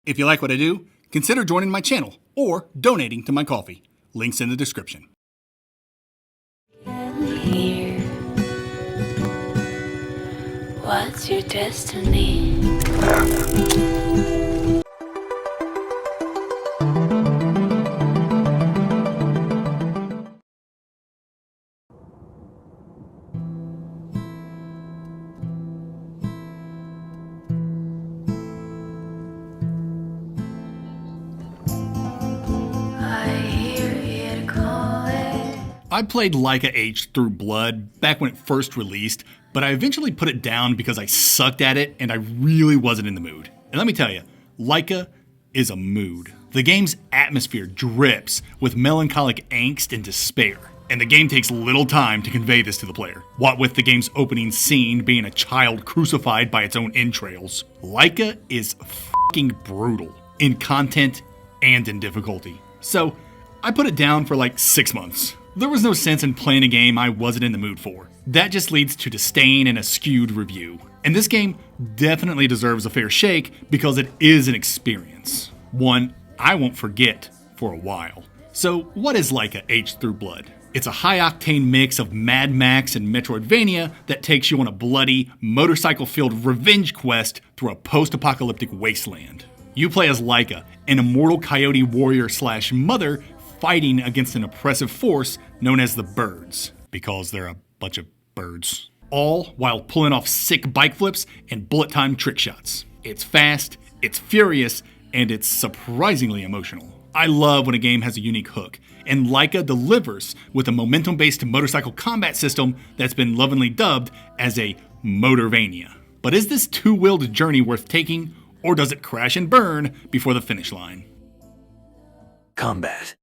If you like what I do, consider joining my channel or donating to my coffee. Links in the description. Here. What's your destiny? I played Laika H through Blood back when it first released, but I eventually put it down because I sucked at it and I really wasn't in the mood. And let me tell you, Laika is a mood. The game's atmosphere drips with melancholic angst and despair, and the game takes little time to convey this to the player. What with the game's opening scene being a child crucified by its own entrails, Laika is fucking brutal in content and in difficulty. So I put it down for like 6 months. There was no sense in playing a game I wasn't in the mood for. That just leads to disdain and a skewed review. And this game definitely deserves a fair shake because it is an experience. One I won't forget for a while. So what is Laika H through Blood? It's a high-octane mix of Mad Max and Metroidvania that takes you on a bloody, motorcycle-filled revenge quest through a post-apocalyptic wasteland. You play as Laika, an immortal coyote warrior / mother fighting against an oppressive force known as the Birds, because they're a bunch of birds. All while pulling off sick bike flips and bullet time trick shots. It's fast, it's furious, and it's surprisingly emotional. I love when a game has a unique hook, and Laika delivers with a momentum-based motorcycle combat system that's been lovingly dubbed as a Motorvania. But is this two-wheeled journey worth taking, or does it crash and burn before the finish line? Combat.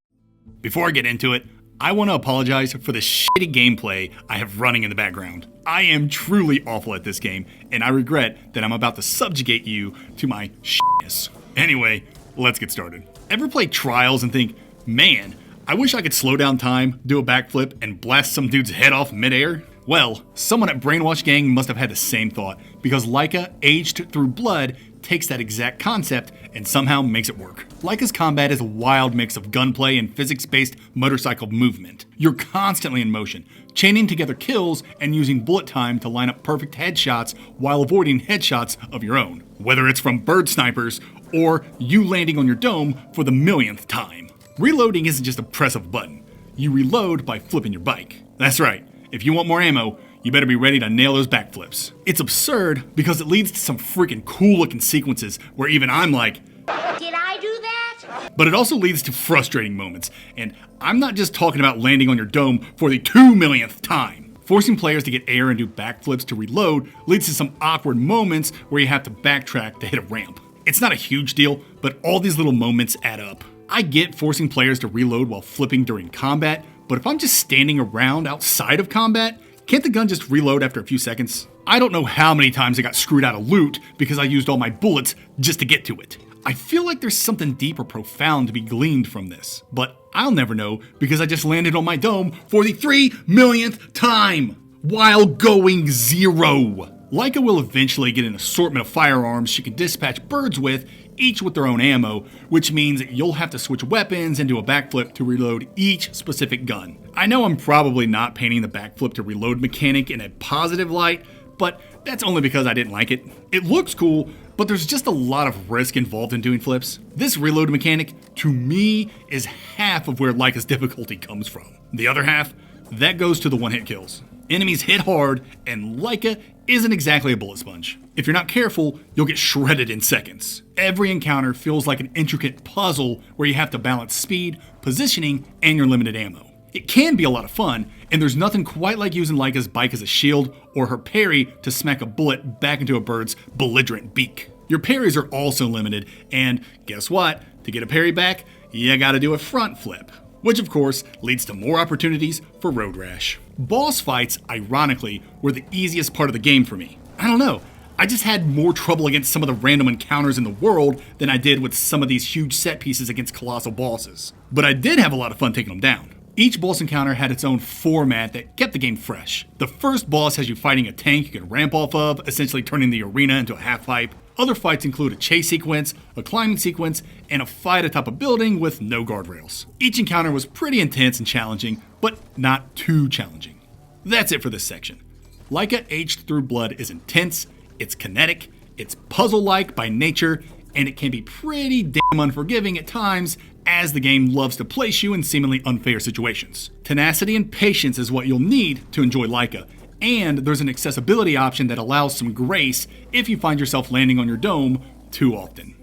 Before I get into it, I want to apologize for the shitty gameplay I have running in the background. I am truly awful at this game, and I regret that I'm about to subjugate you to my shitness. Anyway, let's get started. Ever play Trials and think, man, I wish I could slow down time, do a backflip, and blast some dude's head off midair? Well, someone at Brainwash Gang must have had the same thought, because Laika Aged Through Blood takes that exact concept and somehow makes it work. Laika's combat is a wild mix of gunplay and physics-based motorcycle movement. You're constantly in motion, chaining together kills and using bullet time to line up perfect headshots while avoiding headshots of your own, whether it's from bird snipers or you landing on your dome for the millionth time. Reloading isn't just a press of a button. You reload by flipping your bike. That's right, if you want more ammo, you better be ready to nail those backflips. It's absurd because it leads to some freaking cool looking sequences where even I'm like, did I do that? But it also leads to frustrating moments, and I'm not just talking about landing on your dome for the 2 millionth time. Forcing players to get air and do backflips to reload leads to some awkward moments where you have to backtrack to hit a ramp. It's not a huge deal, but all these little moments add up. I get forcing players to reload while flipping during combat, but if I'm just standing around outside of combat, can't the gun just reload after a few seconds? I don't know how many times I got screwed out of loot because I used all my bullets just to get to it. I feel like there's something deep or profound to be gleaned from this, but I'll never know because I just landed on my dome for the 3 millionth time while going zero. Laika will eventually get an assortment of firearms she can dispatch birds with, each with their own ammo, which means you'll have to switch weapons and do a backflip to reload each specific gun. I know I'm probably not painting the backflip to reload mechanic in a positive light, but that's only because I didn't like it. It looks cool, but there's just a lot of risk involved in doing flips. This reload mechanic, to me, is half of where Laika's difficulty comes from. The other half, that goes to the one-hit kills. Enemies hit hard, and Laika isn't exactly a bullet sponge. If you're not careful, you'll get shredded in seconds. Every encounter feels like an intricate puzzle where you have to balance speed, positioning, and your limited ammo. It can be a lot of fun, and there's nothing quite like using Laika's bike as a shield or her parry to smack a bullet back into a bird's belligerent beak. Your parries are also limited, and guess what? To get a parry back, you gotta do a front flip, which of course leads to more opportunities for road rash. Boss fights, ironically, were the easiest part of the game for me. I don't know, I just had more trouble against some of the random encounters in the world than I did with some of these huge set pieces against colossal bosses. But I did have a lot of fun taking them down. Each boss encounter had its own format that kept the game fresh. The first boss has you fighting a tank you can ramp off of, essentially turning the arena into a half-pipe. Other fights include a chase sequence, a climbing sequence, and a fight atop a building with no guardrails. Each encounter was pretty intense and challenging, but not too challenging. That's it for this section. Laika Aged Through Blood is intense, it's kinetic, it's puzzle-like by nature, and it can be pretty damn unforgiving at times as the game loves to place you in seemingly unfair situations. Tenacity and patience is what you'll need to enjoy Laika, and there's an accessibility option that allows some grace if you find yourself landing on your dome too often.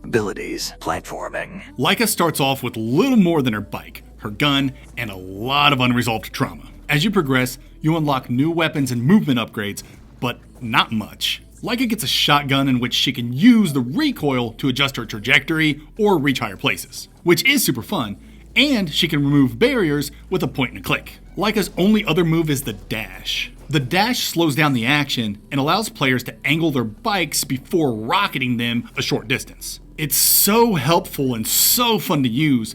Abilities, platforming. Laika starts off with little more than her bike, her gun, and a lot of unresolved trauma. As you progress, you unlock new weapons and movement upgrades, but not much. Laika gets a shotgun in which she can use the recoil to adjust her trajectory or reach higher places, which is super fun, and she can remove barriers with a point and a click. Laika's only other move is the dash. The dash slows down the action and allows players to angle their bikes before rocketing them a short distance. It's so helpful and so fun to use,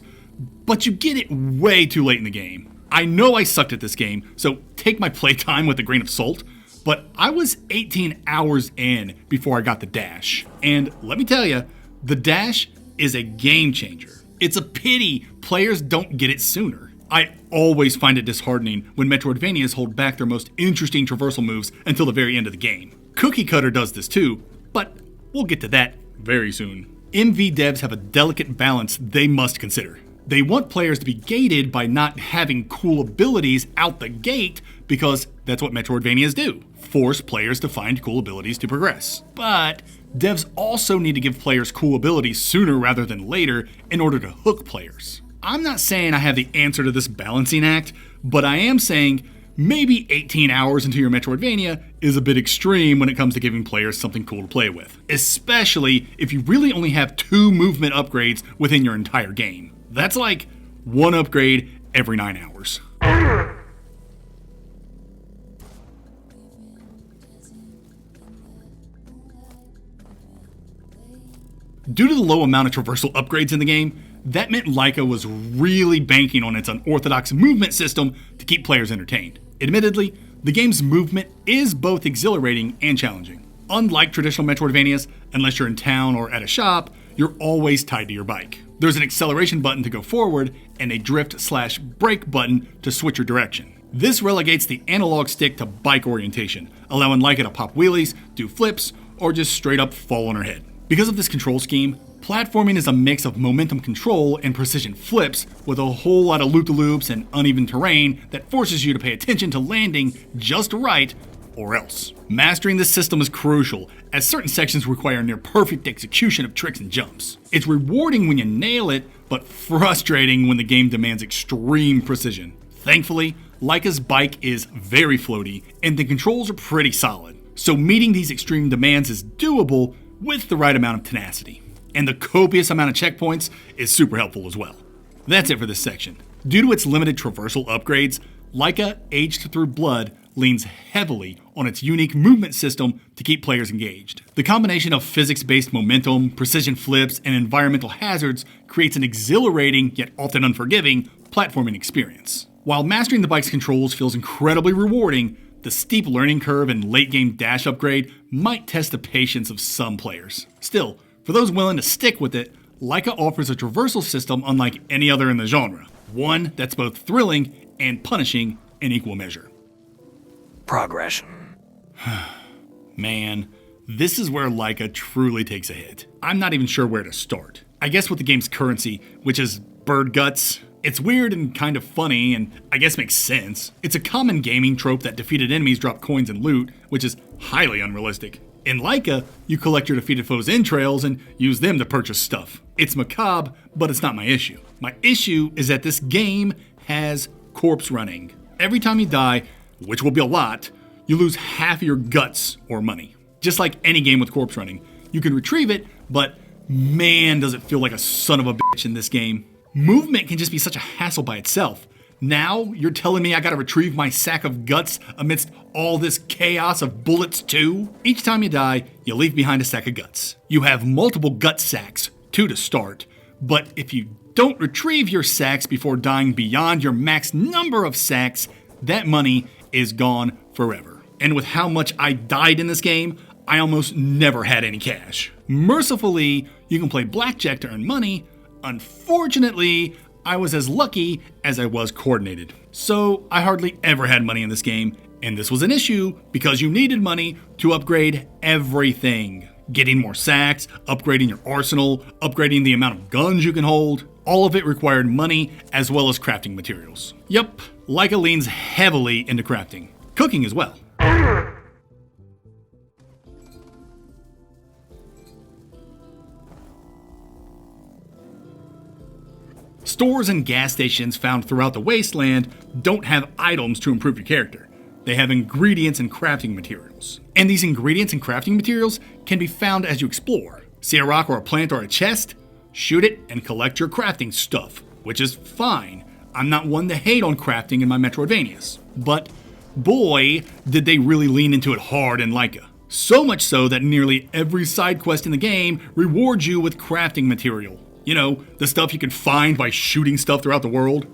but you get it way too late in the game. I know I sucked at this game, so take my playtime with a grain of salt, but I was 18 hours in before I got the dash. And let me tell you, the dash is a game changer. It's a pity players don't get it sooner. I always find it disheartening when Metroidvanias hold back their most interesting traversal moves until the very end of the game. Cookie Cutter does this too, but we'll get to that very soon. MV devs have a delicate balance they must consider. They want players to be gated by not having cool abilities out the gate because that's what Metroidvanias do. Force players to find cool abilities to progress. But devs also need to give players cool abilities sooner rather than later in order to hook players. I'm not saying I have the answer to this balancing act, but I am saying maybe 18 hours into your Metroidvania is a bit extreme when it comes to giving players something cool to play with, especially if you really only have 2 movement upgrades within your entire game. That's like 1 upgrade every 9 hours. Due to the low amount of traversal upgrades in the game, that meant Laika was really banking on its unorthodox movement system to keep players entertained. Admittedly, the game's movement is both exhilarating and challenging. Unlike traditional Metroidvanias, unless you're in town or at a shop, you're always tied to your bike. There's an acceleration button to go forward and a drift/brake button to switch your direction. This relegates the analog stick to bike orientation, allowing Laika to pop wheelies, do flips, or just straight up fall on her head. Because of this control scheme, platforming is a mix of momentum control and precision flips with a whole lot of loop-de-loops and uneven terrain that forces you to pay attention to landing just right or else. Mastering this system is crucial, as certain sections require near perfect execution of tricks and jumps. It's rewarding when you nail it, but frustrating when the game demands extreme precision. Thankfully, Laika's bike is very floaty, and the controls are pretty solid, so meeting these extreme demands is doable with the right amount of tenacity. And the copious amount of checkpoints is super helpful as well. That's it for this section. Due to its limited traversal upgrades, Laika Aged Through Blood leans heavily on its unique movement system to keep players engaged. The combination of physics-based momentum, precision flips, and environmental hazards creates an exhilarating, yet often unforgiving, platforming experience. While mastering the bike's controls feels incredibly rewarding, the steep learning curve and late-game dash upgrade might test the patience of some players. Still, for those willing to stick with it, Laika offers a traversal system unlike any other in the genre. One that's both thrilling and punishing in equal measure. Progression. Man, this is where Laika truly takes a hit. I'm not even sure where to start. I guess with the game's currency, which is bird guts. It's weird and kind of funny, and I guess makes sense. It's a common gaming trope that defeated enemies drop coins and loot, which is highly unrealistic. In Laika, you collect your defeated foes' entrails and use them to purchase stuff. It's macabre, but it's not my issue. My issue is that this game has corpse running. Every time you die, which will be a lot, you lose half of your guts or money. Just like any game with corpse running, you can retrieve it, but man, does it feel like a son of a bitch in this game. Movement can just be such a hassle by itself. Now, you're telling me I gotta retrieve my sack of guts amidst all this chaos of bullets too? Each time you die, you leave behind a sack of guts. You have multiple gut sacks, 2 to start, but if you don't retrieve your sacks before dying beyond your max number of sacks, that money is gone forever. And with how much I died in this game, I almost never had any cash. Mercifully, you can play blackjack to earn money. Unfortunately, I was as lucky as I was coordinated. So I hardly ever had money in this game, and this was an issue because you needed money to upgrade everything. Getting more sacks, upgrading your arsenal, upgrading the amount of guns you can hold, all of it required money as well as crafting materials. Yup, Laika leans heavily into crafting. Cooking as well. Stores and gas stations found throughout the wasteland don't have items to improve your character. They have ingredients and crafting materials. And these ingredients and crafting materials can be found as you explore. See a rock or a plant or a chest? Shoot it and collect your crafting stuff, which is fine. I'm not one to hate on crafting in my Metroidvanias. But boy, did they really lean into it hard in Laika. So much so that nearly every side quest in the game rewards you with crafting material. You know, the stuff you can find by shooting stuff throughout the world.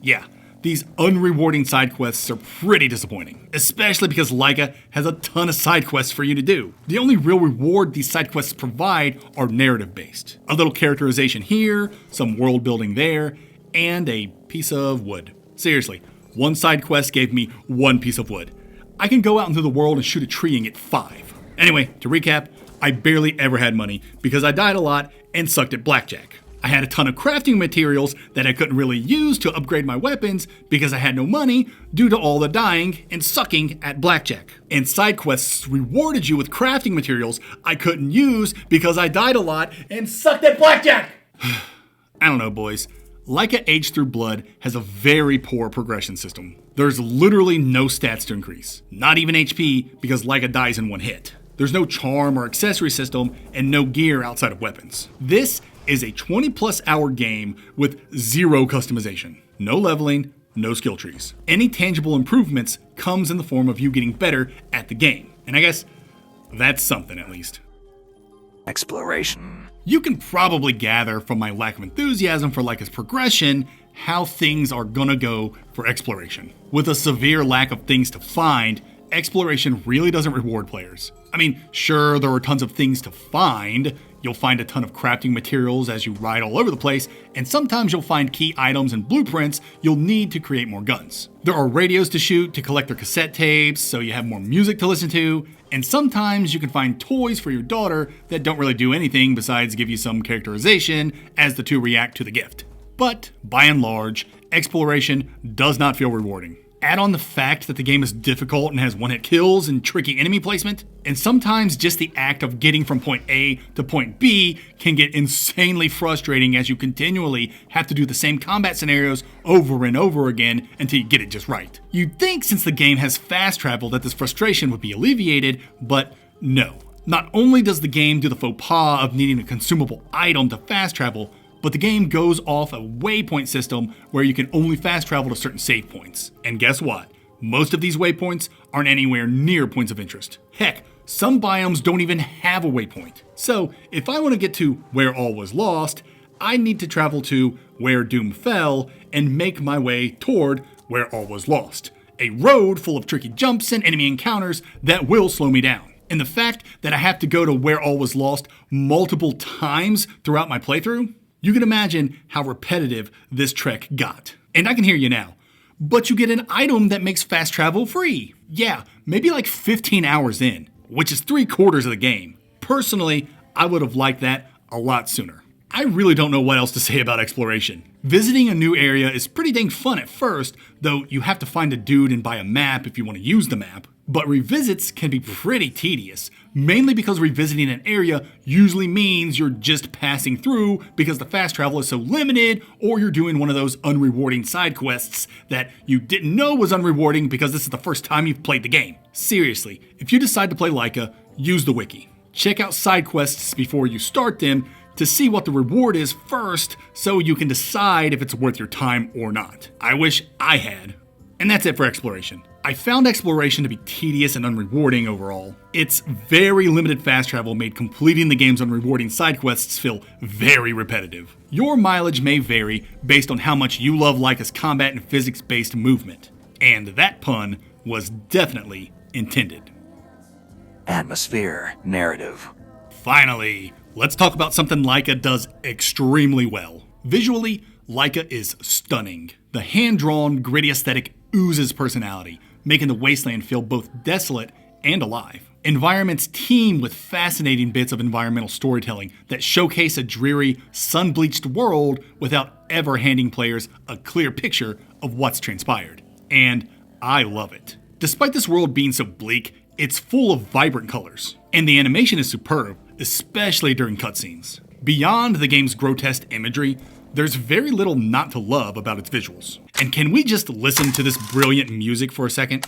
Yeah, these unrewarding side quests are pretty disappointing, especially because Laika has a ton of side quests for you to do. The only real reward these side quests provide are narrative based. A little characterization here, some world building there, and a piece of wood. Seriously, one side quest gave me 1 piece of wood. I can go out into the world and shoot a tree and get 5. Anyway, to recap, I barely ever had money because I died a lot and sucked at blackjack. I had a ton of crafting materials that I couldn't really use to upgrade my weapons because I had no money due to all the dying and sucking at blackjack. And side quests rewarded you with crafting materials I couldn't use because I died a lot and sucked at blackjack! I don't know, boys. Laika Age Through Blood has a very poor progression system. There's literally no stats to increase. Not even HP because Laika dies in one hit. There's no charm or accessory system and no gear outside of weapons. This is a 20+ hour game with 0 customization. No leveling, no skill trees. Any tangible improvements comes in the form of you getting better at the game. And I guess that's something at least. Exploration. You can probably gather from my lack of enthusiasm for Laika's progression how things are gonna go for exploration. With a severe lack of things to find, exploration really doesn't reward players. I mean, sure, there are tons of things to find. You'll find a ton of crafting materials as you ride all over the place, and sometimes you'll find key items and blueprints you'll need to create more guns. There are radios to shoot to collect their cassette tapes, so you have more music to listen to, and sometimes you can find toys for your daughter that don't really do anything besides give you some characterization as the two react to the gift. But, by and large, exploration does not feel rewarding. Add on the fact that the game is difficult and has one-hit kills and tricky enemy placement, and sometimes just the act of getting from point A to point B can get insanely frustrating as you continually have to do the same combat scenarios over and over again until you get it just right. You'd think since the game has fast travel that this frustration would be alleviated, but no. Not only does the game do the faux pas of needing a consumable item to fast travel, but the game goes off a waypoint system where you can only fast travel to certain save points. And guess what? Most of these waypoints aren't anywhere near points of interest. Heck, some biomes don't even have a waypoint. So, if I want to get to where all was lost, I need to travel to where Doom fell and make my way toward where all was lost. A road full of tricky jumps and enemy encounters that will slow me down. And the fact that I have to go to where all was lost multiple times throughout my playthrough, you can imagine how repetitive this trek got. And I can hear you now. But you get an item that makes fast travel free. Yeah, maybe like 15 hours in, which is 3/4 of the game. Personally, I would have liked that a lot sooner. I really don't know what else to say about exploration. Visiting a new area is pretty dang fun at first, though you have to find a dude and buy a map if you want to use the map. But revisits can be pretty tedious, mainly because revisiting an area usually means you're just passing through because the fast travel is so limited, or you're doing one of those unrewarding side quests that you didn't know was unrewarding because this is the first time you've played the game. Seriously, if you decide to play Laika, use the wiki. Check out side quests before you start them to see what the reward is first so you can decide if it's worth your time or not. I wish I had. And that's it for exploration. I found exploration to be tedious and unrewarding overall. Its very limited fast travel made completing the game's unrewarding side quests feel very repetitive. Your mileage may vary based on how much you love Laika's combat and physics-based movement. And that pun was definitely intended. Atmosphere, narrative. Finally, let's talk about something Laika does extremely well. Visually, Laika is stunning. The hand-drawn, gritty aesthetic oozes personality, making the wasteland feel both desolate and alive. Environments teem with fascinating bits of environmental storytelling that showcase a dreary, sun-bleached world without ever handing players a clear picture of what's transpired. And I love it. Despite this world being so bleak, it's full of vibrant colors, and the animation is superb, especially during cutscenes. Beyond the game's grotesque imagery, there's very little not to love about its visuals. And can we just listen to this brilliant music for a second?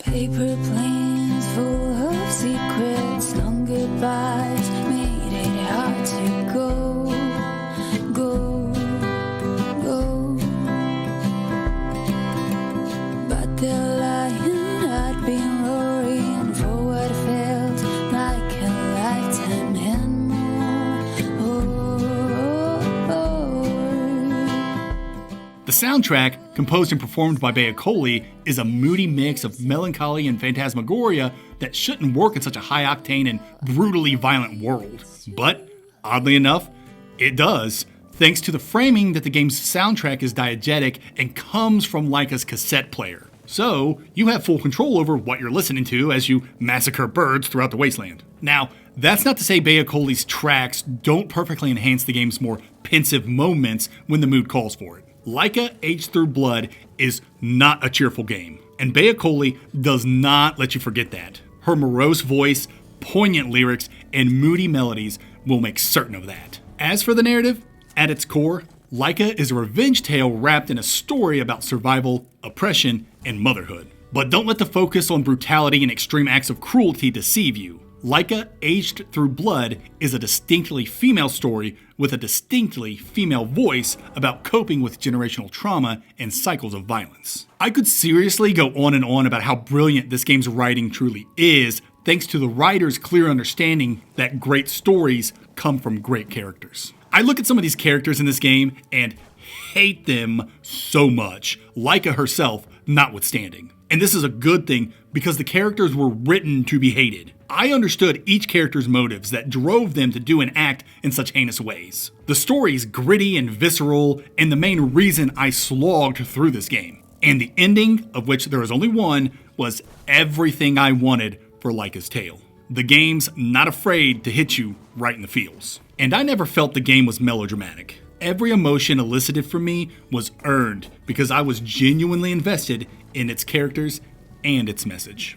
Paper planes full of secrets, long goodbyes made it hard to go. But the lion had been roaring for what felt like a lifetime and more. The soundtrack, composed and performed by Beacoli, is a moody mix of melancholy and phantasmagoria that shouldn't work in such a high-octane and brutally violent world. But, oddly enough, it does, thanks to the framing that the game's soundtrack is diegetic and comes from Laika's cassette player. So, you have full control over what you're listening to as you massacre birds throughout the wasteland. Now, that's not to say Beacoli's tracks don't perfectly enhance the game's more pensive moments when the mood calls for it. Laika Aged Through Blood is not a cheerful game, and Beacoli does not let you forget that. Her morose voice, poignant lyrics, and moody melodies will make certain of that. As for the narrative, at its core, Laika is a revenge tale wrapped in a story about survival, oppression, and motherhood. But don't let the focus on brutality and extreme acts of cruelty deceive you. Laika Aged Through Blood is a distinctly female story with a distinctly female voice about coping with generational trauma and cycles of violence. I could seriously go on and on about how brilliant this game's writing truly is, thanks to the writer's clear understanding that great stories come from great characters. I look at some of these characters in this game and hate them so much, Laika herself notwithstanding. And this is a good thing because the characters were written to be hated. I understood each character's motives that drove them to do and act in such heinous ways. The story's gritty and visceral, and the main reason I slogged through this game. And the ending, of which there is only one, was everything I wanted for Laika's tale. The game's not afraid to hit you right in the feels. And I never felt the game was melodramatic. Every emotion elicited from me was earned because I was genuinely invested in its characters and its message.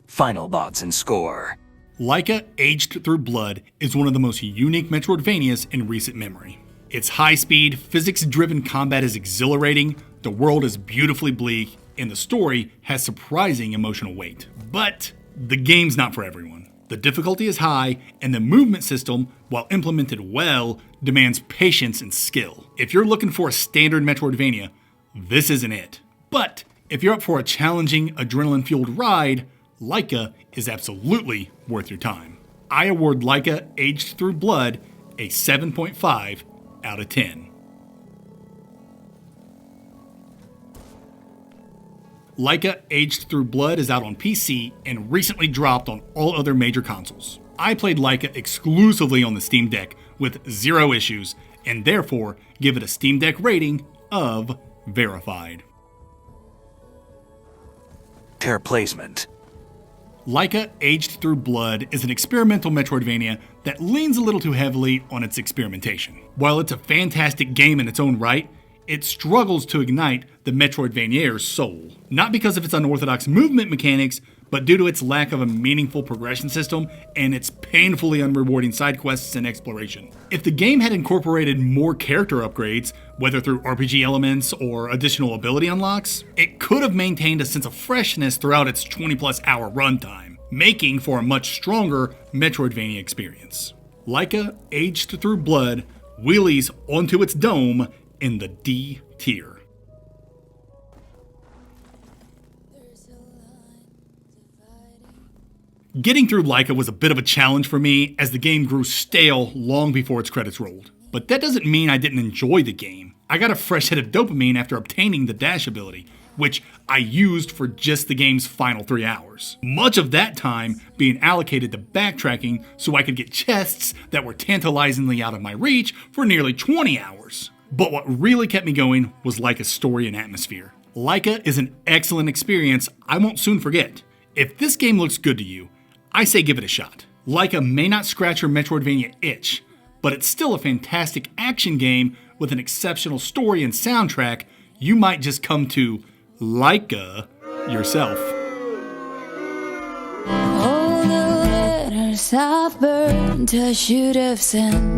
Final thoughts and score. Laika Aged Through Blood is one of the most unique Metroidvanias in recent memory. Its high-speed, physics-driven combat is exhilarating, the world is beautifully bleak, and the story has surprising emotional weight. But the game's not for everyone. The difficulty is high, and the movement system, while implemented well, demands patience and skill. If you're looking for a standard Metroidvania, this isn't it. But if you're up for a challenging, adrenaline-fueled ride, Laika is absolutely worth your time. I award Laika Aged Through Blood a 7.5 out of 10. Laika Aged Through Blood is out on PC and recently dropped on all other major consoles. I played Laika exclusively on the Steam Deck with 0 issues, and therefore give it a Steam Deck rating of verified. character placement. Laika Aged Through Blood is an experimental Metroidvania that leans a little too heavily on its experimentation. While it's a fantastic game in its own right, it struggles to ignite the Metroidvania's soul. Not because of its unorthodox movement mechanics, but due to its lack of a meaningful progression system and its painfully unrewarding side quests and exploration. If the game had incorporated more character upgrades, whether through RPG elements or additional ability unlocks, it could have maintained a sense of freshness throughout its 20+ hour runtime, making for a much stronger Metroidvania experience. Laika Aged Through Blood wheelies onto its dome in the D tier. Getting through Laika was a bit of a challenge for me as the game grew stale long before its credits rolled. But that doesn't mean I didn't enjoy the game. I got a fresh hit of dopamine after obtaining the dash ability, which I used for just the game's final 3 hours. Much of that time being allocated to backtracking so I could get chests that were tantalizingly out of my reach for nearly 20 hours. But what really kept me going was Laika's story and atmosphere. Laika is an excellent experience I won't soon forget. If this game looks good to you, I say give it a shot. Laika may not scratch your Metroidvania itch, but it's still a fantastic action game with an exceptional story and soundtrack you might just come to Laika yourself. All the letters I've burned, I should have sent